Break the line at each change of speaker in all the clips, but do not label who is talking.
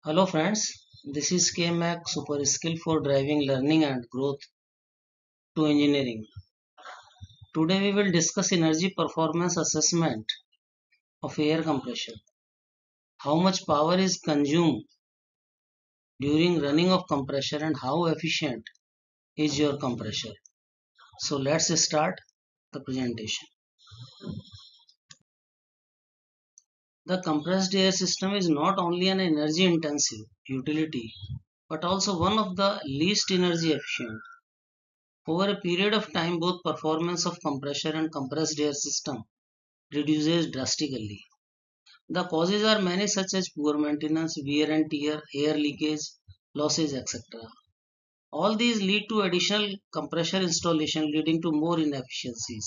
Hello friends, this is KMAC Super Skill for Driving Learning and Growth to Engineering. Today we will discuss energy performance assessment of air compressor. How much power is consumed during running of compressor and how efficient is your compressor. So let's start the presentation. The compressed air system is not only an energy intensive utility but also one of the least energy efficient. Over a period of time, both performance of compressor and compressed air system reduces drastically. The causes are many such as poor maintenance, wear and tear, air leakage, losses, etc. All these lead to additional compressor installation leading to more inefficiencies.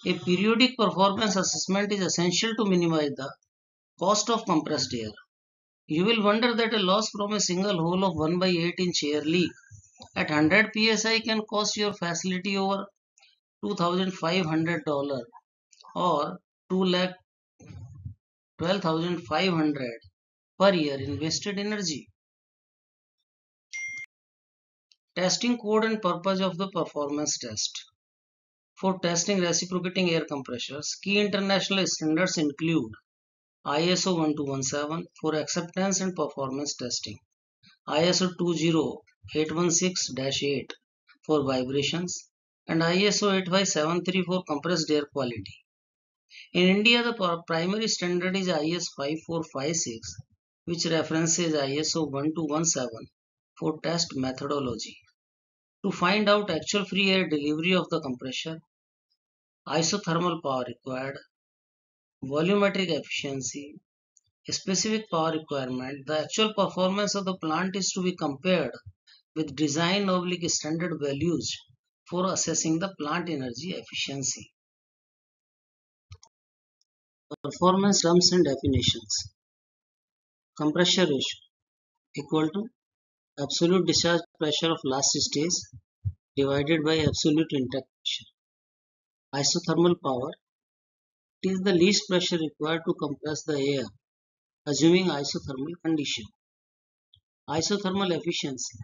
A periodic performance assessment is essential to minimize the cost of compressed air. You will wonder that a loss from a single hole of 1 by 8 inch air leak at 100 psi can cost your facility over $2,500 or 2,12,500 per year in wasted energy. Testing code and purpose of the performance test. For testing reciprocating air compressors, key international standards include ISO 1217 for acceptance and performance testing, ISO 20816-8 for vibrations, and ISO 8573 for compressed air quality. In India, the primary standard is IS 5456, which references ISO 1217 for test methodology. To find out actual free air delivery of the compressor, isothermal power required, volumetric efficiency, specific power requirement, the actual performance of the plant is to be compared with design/standard values for assessing the plant energy efficiency. Performance terms and definitions. Compressor ratio equal to absolute discharge pressure of last stage divided by absolute intake pressure. Isothermal power, it is the least pressure required to compress the air, assuming isothermal condition. Isothermal efficiency,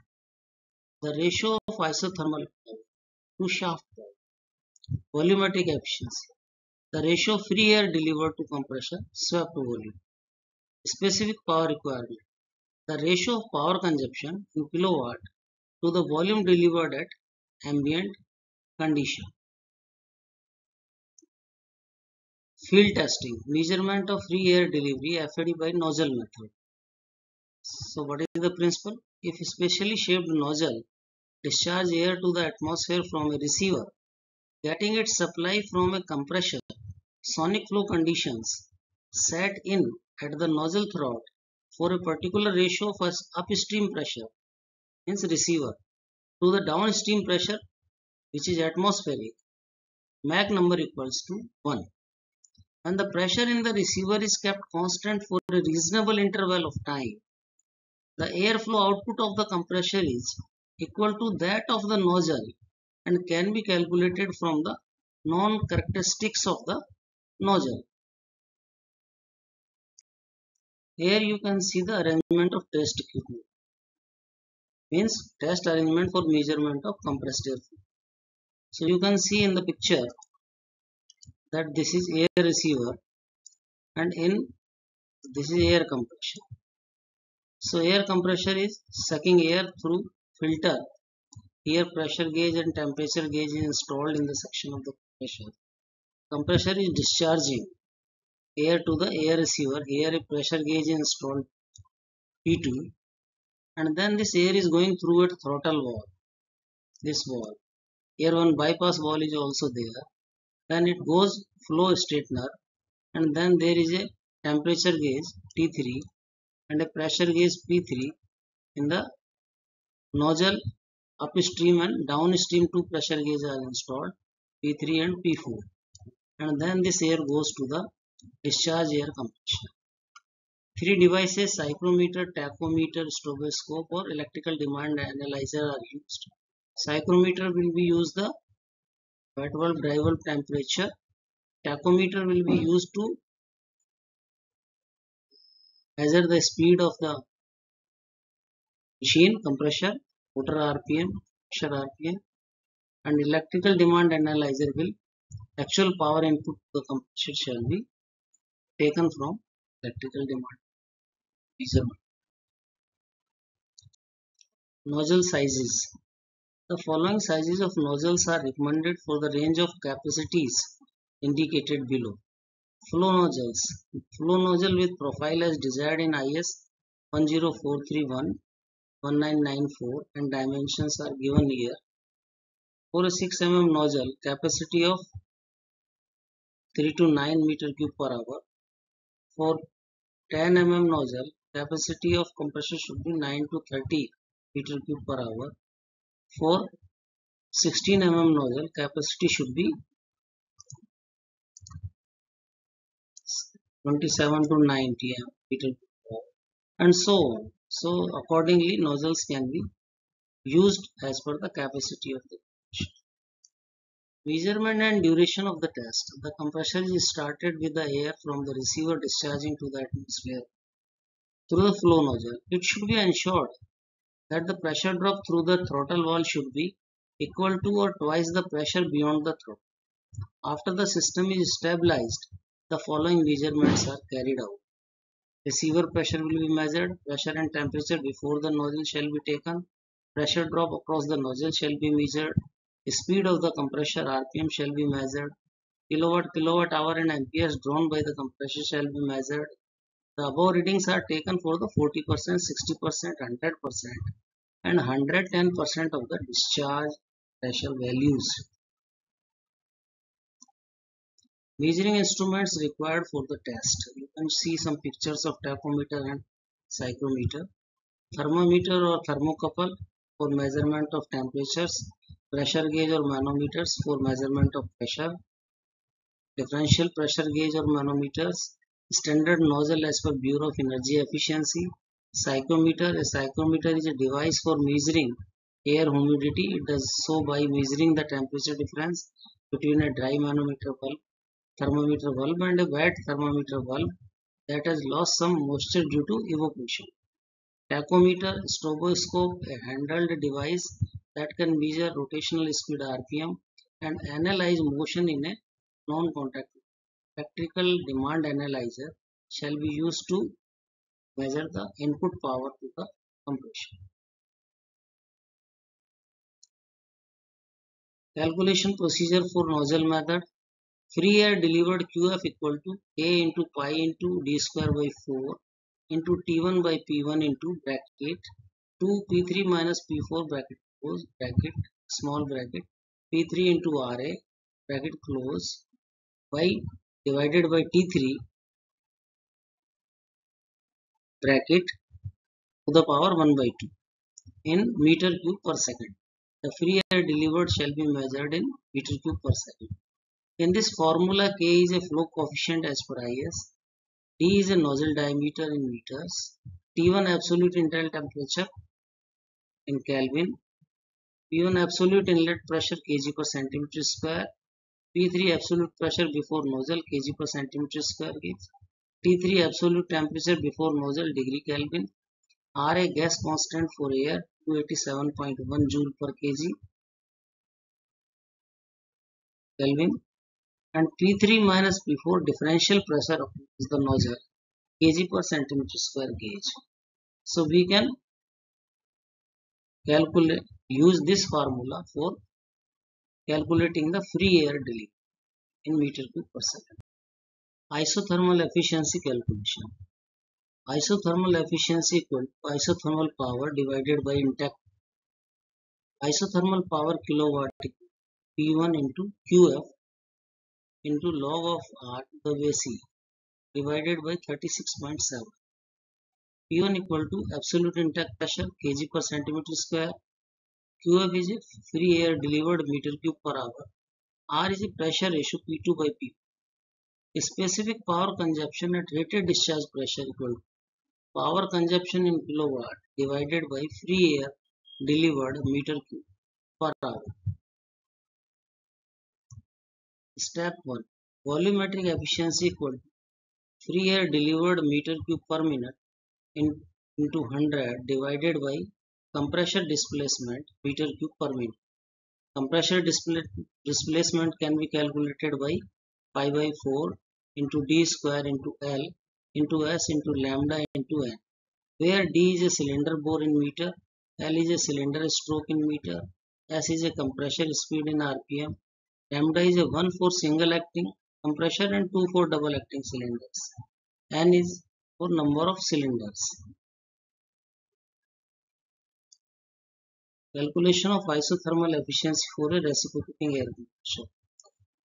the ratio of isothermal power to shaft power. Volumetric efficiency, the ratio of free air delivered to compressor swept volume. Specific power requirement, the ratio of power consumption in kilowatt to the volume delivered at ambient condition. Field testing, measurement of free air delivery FAD by nozzle method. So what is the principle? If a specially shaped nozzle discharge air to the atmosphere from a receiver, getting its supply from a compressor, sonic flow conditions set in at the nozzle throat for a particular ratio of upstream pressure, hence receiver, to the downstream pressure which is atmospheric, Mach number equals to 1. And the pressure in the receiver is kept constant for a reasonable interval of time, the airflow output of the compressor is equal to that of the nozzle and can be calculated from the known characteristics of the nozzle. Here you can see the arrangement of test equipment, means test arrangement for measurement of compressed air flow. So you can see in the picture that this is air receiver and in this is air compressor. So air compressor is sucking air through filter. Here pressure gauge and temperature gauge is installed in the section of the compressor. Compressor is discharging air to the air receiver. Here a pressure gauge is installed P2 and then this air is going through a throttle valve. This valve. Here one bypass valve is also there. Then it goes flow straightener and then there is a temperature gauge T3 and a pressure gauge P3 in the nozzle. Upstream and downstream two pressure gauges are installed P3 and P4 and then this air goes to the discharge air compressor. Three devices, psychrometer, tachometer, stroboscope or electrical demand analyzer are used. Psychrometer will be used the wet valve dry valve temperature. Tachometer will be used to measure the speed of the machine compressor, motor RPM, pressure RPM, and electrical demand analyzer will actual power input to the compressor shall be taken from electrical demand measurement. Nozzle sizes. The following sizes of nozzles are recommended for the range of capacities indicated below. Flow nozzles. Flow nozzle with profile as desired in IS 10431-1994 and dimensions are given here. For a 6 mm nozzle, capacity of 3 to 9 meter cube per hour. For 10 mm nozzle, capacity of compressor should be 9 to 30 meter cube per hour. For 16 mm nozzle, capacity should be 27 to 90 meter cube per hour, and so on. So accordingly, nozzles can be used as per the capacity of the compressor. Measurement and duration of the test. The compressor is started with the air from the receiver discharging to the atmosphere through the flow nozzle. It should be ensured that the pressure drop through the throttle valve should be equal to or twice the pressure beyond the throttle. After the system is stabilized, the following measurements are carried out. Receiver pressure will be measured. Pressure and temperature before the nozzle shall be taken. Pressure drop across the nozzle shall be measured. Speed of the compressor RPM shall be measured. Kilowatt hour and amperes drawn by the compressor shall be measured. The above readings are taken for the 40%, 60%, 100% and 110% of the discharge pressure values. Measuring instruments required for the test. You can see some pictures of tachometer and psychrometer. Thermometer or thermocouple for measurement of temperatures. Pressure gauge or manometers for measurement of pressure. Differential pressure gauge or manometers. Standard nozzle as per Bureau of Energy Efficiency. Psychrometer. A psychrometer is a device for measuring air humidity. It does so by measuring the temperature difference between a dry thermometer bulb and a wet thermometer bulb that has lost some moisture due to evaporation. Tachometer, stroboscope, a handheld device that can measure rotational speed RPM and analyze motion in a non-contact. Electrical demand analyzer shall be used to measure the input power to the compression. Calculation procedure for nozzle method. Free air delivered QF equal to A into pi into D square by 4 into T1 by P1 into bracket 2 P3 minus P4 bracket close bracket small bracket P3 into RA bracket close by divided by T3 bracket to the power 1 by 2 in meter cube per second. The free air delivered shall be measured in meter cube per second. In this formula, K is a flow coefficient as per IS, D is a nozzle diameter in meters, T1 absolute internal temperature in Kelvin, P1 absolute inlet pressure kg per centimeter square, P3 absolute pressure before nozzle kg per centimeter square gives, T3 absolute temperature before nozzle degree Kelvin, RA gas constant for air 287.1 joule per kg Kelvin, and P3 minus P4 differential pressure is the nozzle kg per centimeter square gauge. So we can use this formula for calculating the free air delivery in meter cube per second. Isothermal efficiency calculation. Isothermal efficiency equal to isothermal power divided by intact. Isothermal power kilowatt P1 into QF into log of R to the base E divided by 36.7. P1 equal to absolute intact pressure kg per centimeter square. QF is a free air delivered meter cube per hour. R is a pressure ratio P2 by P. Specific power consumption at rated discharge pressure equal to power consumption in kilowatt divided by free air delivered meter cube per hour. Step 1. Volumetric efficiency equal to free air delivered meter cube per minute into 100 divided by compressor displacement meter cube per minute. Compressor displacement can be calculated by pi by 4 into d square into L into S into lambda into N, where d is a cylinder bore in meter, L is a cylinder stroke in meter, S is a compressor speed in RPM, lambda is a 1 for single acting compressor and 2 for double acting cylinders, N is for number of cylinders. Calculation of isothermal efficiency for a reciprocating air compressor.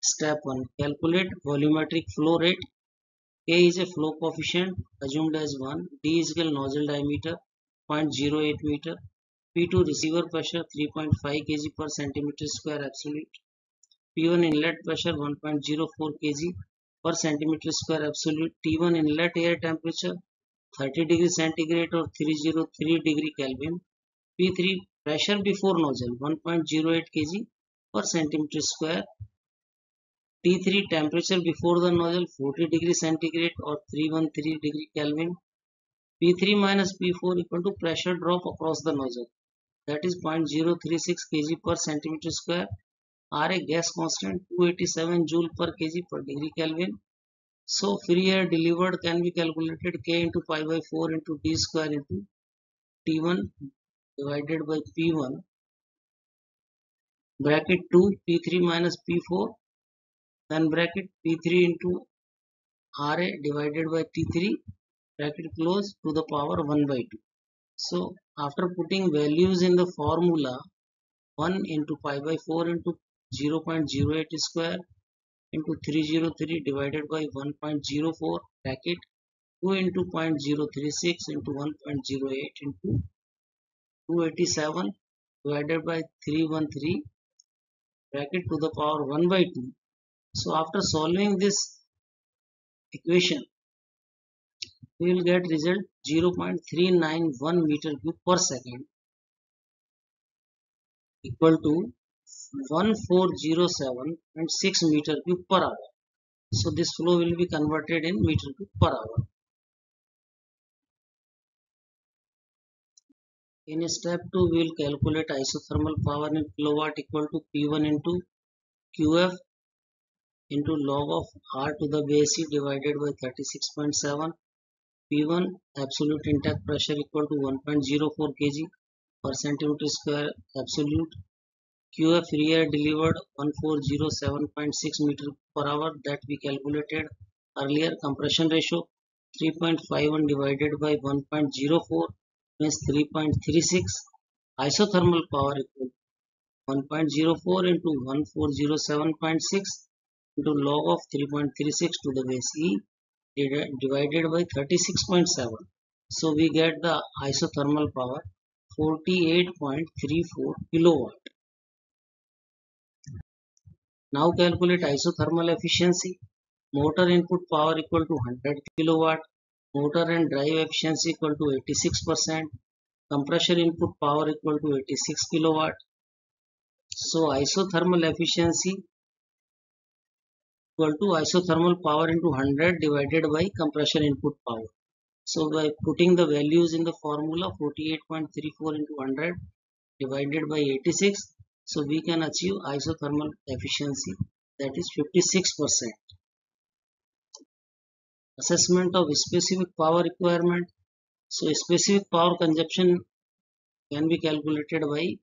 Step 1. Calculate volumetric flow rate. K is a flow coefficient assumed as 1. D is equal nozzle diameter 0.08 meter. P2 receiver pressure 3.5 kg per centimeter square absolute. P1 inlet pressure 1.04 kg per centimeter square absolute. T1 inlet air temperature 30 degree centigrade or 303 degree Kelvin. P3 pressure before nozzle 1.08 kg per centimeter square. T3 temperature before the nozzle 40 degree centigrade or 313 degree Kelvin. P3 minus P4 equal to pressure drop across the nozzle, that is 0.036 kg per centimeter square. R a gas constant 287 joule per kg per degree Kelvin. So free air delivered can be calculated K into pi by 4 into D square into T1 divided by P1 bracket 2 P3 minus P4 then bracket P3 into RA divided by T3 bracket close to the power 1 by 2. So after putting values in the formula, 1 into pi by 4 into 0.08 square into 303 divided by 1.04 bracket 2 into 0.036 into 1.08 into 287 divided by 313 bracket to the power 1 by 2. So after solving this equation, we will get result 0.391 meter cube per second equal to 1407.6 meter cube per hour. So this flow will be converted in meter cube per hour. In step 2, we will calculate isothermal power in kilowatt equal to P1 into QF into log of R to the base E divided by 36.7. P1 absolute intact pressure equal to 1.04 kg per centimeter square absolute. QF free air delivered 1407.6 meter per hour that we calculated earlier. Compression ratio 3.51 divided by 1.04 means 3.36. Isothermal power equal 1.04 into 1407.6 into log of 3.36 to the base E divided by 36.7. So we get the isothermal power 48.34 kilowatt. Now calculate isothermal efficiency. Motor input power equal to 100 kilowatt. Motor and drive efficiency equal to 86%. Compressor input power equal to 86 kilowatt. So isothermal efficiency equal to isothermal power into 100 divided by compressor input power. So by putting the values in the formula 48.34 into 100 divided by 86, so we can achieve isothermal efficiency, that is 56%. Assessment of specific power requirement. So specific power consumption can be calculated by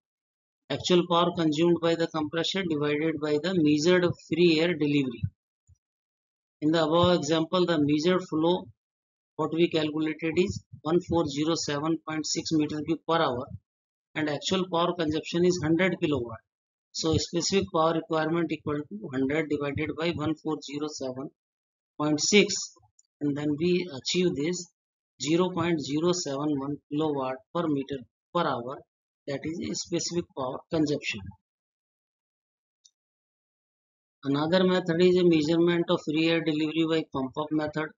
actual power consumed by the compressor divided by the measured free air delivery. In the above example, the measured flow what we calculated is 1407.6 meter cube per hour and actual power consumption is 100 kilowatt. So specific power requirement equal to 100 divided by 1407.6 and then we achieve this 0.071 kilowatt per meter per hour, that is a specific power consumption. Another method is a measurement of free air delivery by pump up method.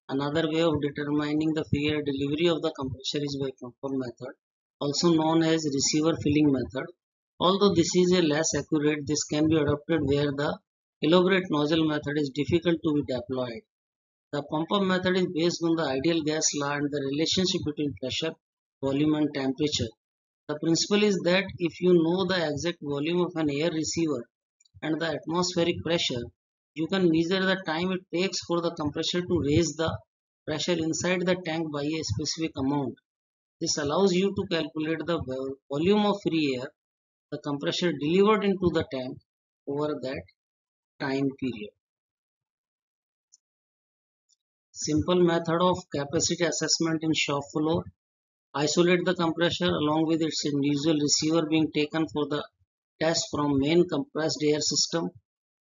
Another way of determining the free air delivery of the compressor is by pump up method, also known as receiver filling method. Although this is a less accurate, this can be adopted where the elaborate nozzle method is difficult to be deployed. The pump up method is based on the ideal gas law and the relationship between pressure, volume and temperature. The principle is that if you know the exact volume of an air receiver and the atmospheric pressure, you can measure the time it takes for the compressor to raise the pressure inside the tank by a specific amount. This allows you to calculate the volume of free air the compressor delivered into the tank over that time period. Simple method of capacity assessment in shop floor. Isolate the compressor along with its individual receiver being taken for the test from main compressed air system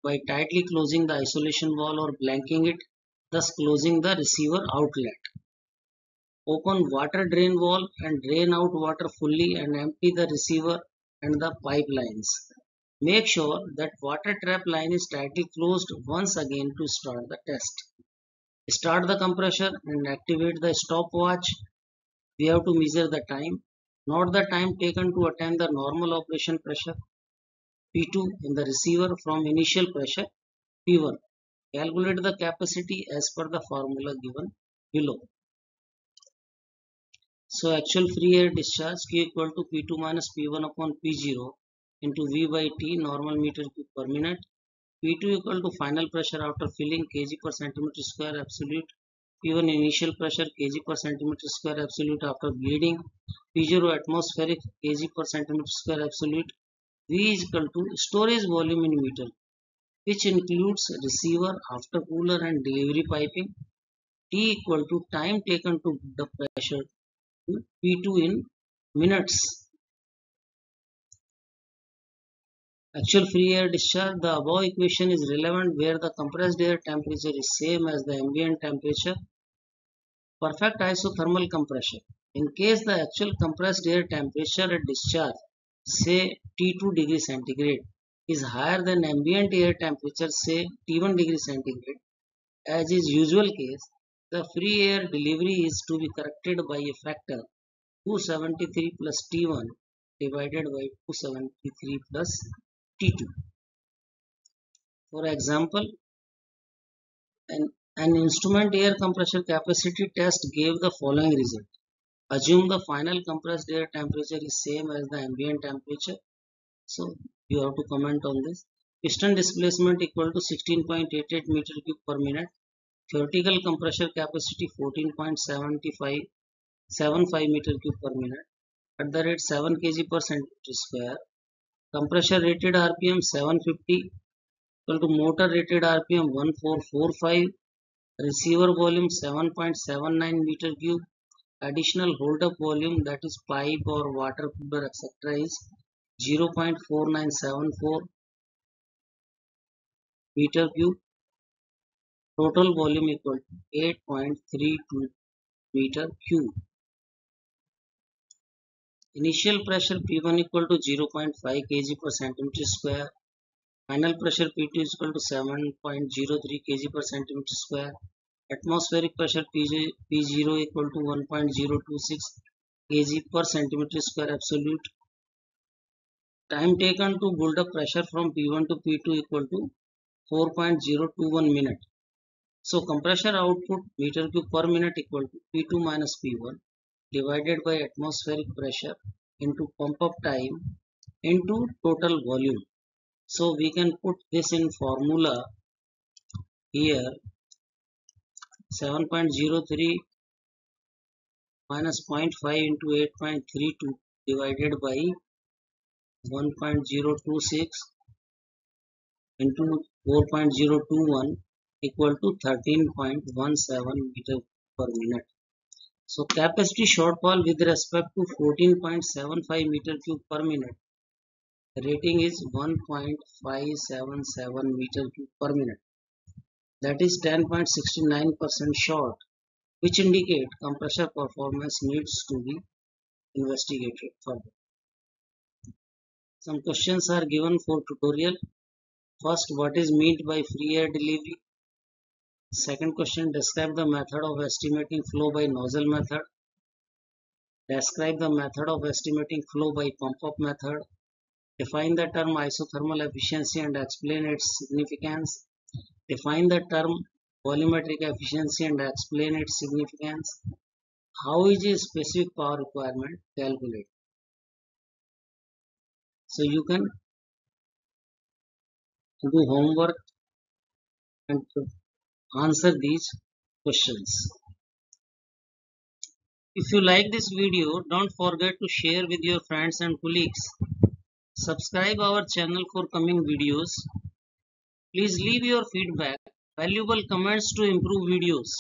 by tightly closing the isolation valve or blanking it, thus closing the receiver outlet. Open water drain valve and drain out water fully and empty the receiver and the pipelines. Make sure that water trap line is tightly closed once again to start the test. Start the compressor and activate the stopwatch. We have to measure the time, not the time taken to attain the normal operation pressure P2 in the receiver from initial pressure P1. Calculate the capacity as per the formula given below. So actual free air discharge Q equal to P2 minus P1 upon P0 into V by T normal meter cube per minute. P2 equal to final pressure after filling kg per centimeter square absolute. P1 initial pressure kg per centimeter square absolute after bleeding. P0 atmospheric kg per centimeter square absolute. V is equal to storage volume in meter, which includes receiver, aftercooler and delivery piping. T equal to time taken to the pressure to P2 in minutes. Actual free air discharge. The above equation is relevant where the compressed air temperature is same as the ambient temperature. Perfect isothermal compression. In case the actual compressed air temperature at discharge, say T2 degree centigrade, is higher than ambient air temperature, say T1 degree centigrade, as is usual case, the free air delivery is to be corrected by a factor 273 plus T1 divided by 273 plus T2. For example, an instrument air compressor capacity test gave the following result. Assume the final compressed air temperature is same as the ambient temperature. So you have to comment on this. Piston displacement equal to 16.88 meter cube per minute. Theoretical compressor capacity 14.75 meter cube per minute at the rate 7 kg per centimeter square. Compressor rated RPM 750 equal to motor rated RPM 1445. Receiver volume 7.79 meter cube. Additional hold up volume, that is pipe or water cooler etc. is 0.4974 meter cube. Total volume equal to 8.32 meter cube. Initial pressure P1 equal to 0.5 kg per centimeter square. Final pressure P2 is equal to 7.03 kg per centimeter square. Atmospheric pressure P0 equal to 1.026 kg per centimeter square absolute. Time taken to build up pressure from P1 to P2 equal to 4.021 minute. So compressor output meter cube per minute equal to P2 minus P1 divided by atmospheric pressure into pump up time into total volume. So we can put this in formula here. 7.03 minus 0.5 into 8.32 divided by 1.026 into 4.021 equal to 13.17 meter per minute. So capacity shortfall with respect to 14.75 meter cube per minute. The rating is 1.577 meter cube per minute. That is 10.69% short, which indicate compressor performance needs to be investigated further. Some questions are given for tutorial. First, what is meant by free air delivery? Second question, describe the method of estimating flow by nozzle method. Describe the method of estimating flow by pump-up method. Define the term isothermal efficiency and explain its significance. Define the term volumetric efficiency and explain its significance. How is a specific power requirement calculated? So you can do homework and answer these questions. If you like this video, don't forget to share with your friends and colleagues. Subscribe our channel for coming videos. Please leave your feedback, valuable comments to improve videos.